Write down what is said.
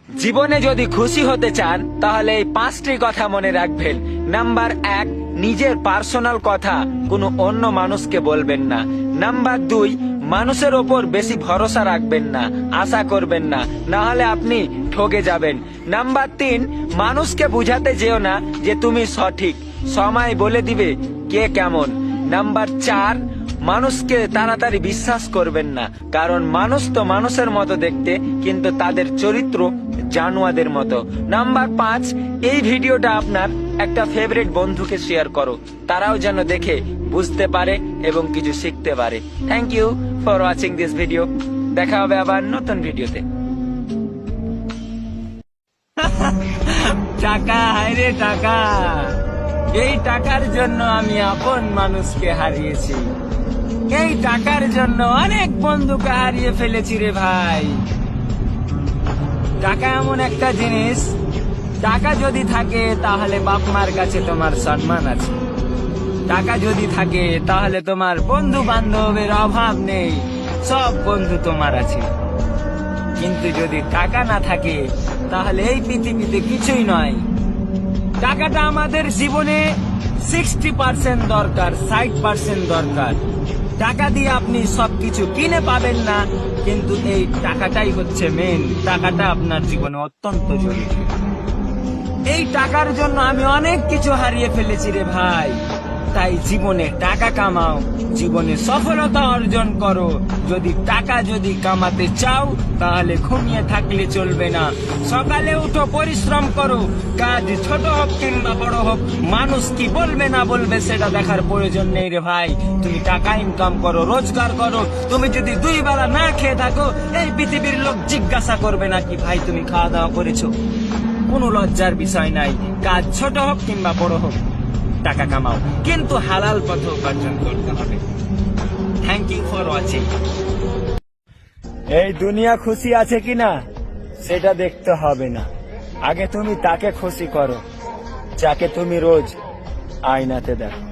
জীবনে যদি খুশি হতে চান তাহলে এই 5টি কথা মনে রাখবেন। নাম্বার 1, নিজের পার্সোনাল কথা কোনো অন্য মানুষকে বলবেন না। নাম্বার 2, মানুষের ওপর বেশি ভরসা রাখবেন না, আশা করবেন না, না হলে আপনি ঠকে যাবেন। নাম্বার 3, মানুষকে বুঝাতে যেও না যে তুমি সঠিক, সময় বলে দিবে কে কেমন। নাম্বার 4, মানুষকে তাড়াতাড়ি বিশ্বাস করবেন না, কারণ মানুষ তো মানুষের মতো দেখতে, কিন্তু তাদের চরিত্র জানোয়ারদের মতো। নাম্বার 5, এই ভিডিওটা আপনার একটা ফেভারিট বন্ধুকে শেয়ার করো, তারাও যেন দেখে বুঝতে পারে এবং কিছু শিখতে পারে। Thank you for watching this video. দেখা হবে আবার নতুন ভিডিওতে। টাকা, হায়রে টাকা! এই টাকার জন্য আমি আপন মানুষকে হারিয়েছি। এই টাকার জন্য অনেক বন্ধুকে হারিয়ে ফেলেছি রে ভাই। টাকা এমন একটা জিনিস, টাকা যদি থাকে তাহলে বাপ মার কাছে তোমার সম্মান আছে। টাকা যদি থাকে তাহলে তোমার বন্ধু বান্ধবের অভাব নেই, সব বন্ধু তোমার আছে। কিন্তু যদি টাকা না থাকে তাহলে এই পৃথিবীতে কিছুই নয়। টাকাটা আমাদের জীবনে 60% দরকার, 60% দরকার। টাকা দিয়ে আপনি সবকিছু কিনে পাবেন না, কিন্তু এই টাকাটাই হচ্ছে মেন। টাকাটা আপনার জীবনে অত্যন্ত জরুরি। এই টাকার জন্য আমি অনেক কিছু হারিয়ে ফেলেছি রে ভাই। তাই জীবনে টাকা কামাও, জীবনে সফলতা অর্জন করো। যদি কামাতে চাও তাহলে ঘুমিয়ে থাকলে চলবে না। সকালে উঠো, পরিশ্রম করো। কাজ ছোট হোক কিংবা বড় হোক, মানুষ কি বলবে না বলবে সেটা দেখার প্রয়োজন নেই রে ভাই। তুমি টাকা ইনকাম করো, রোজগার করো। তুমি যদি 2 বেলা না খেয়ে থাকো, এই পৃথিবীর লোক জিজ্ঞাসা করবে না কি ভাই তুমি খাওয়া দাওয়া করেছো। কোনো লজ্জার বিষয় নাই। কাজ ছোট হোক কিংবা বড় হোক, টাকা কামাও, কিন্তু হালাল পথে উপার্জন করতে হবে। Thank you for watching. এই দুনিয়া খুশি আছে কিনা সেটা দেখতে হবে না, আগে তুমি তাকে খুশি করো যাকে তুমি রোজ আয়নাতে দেখো।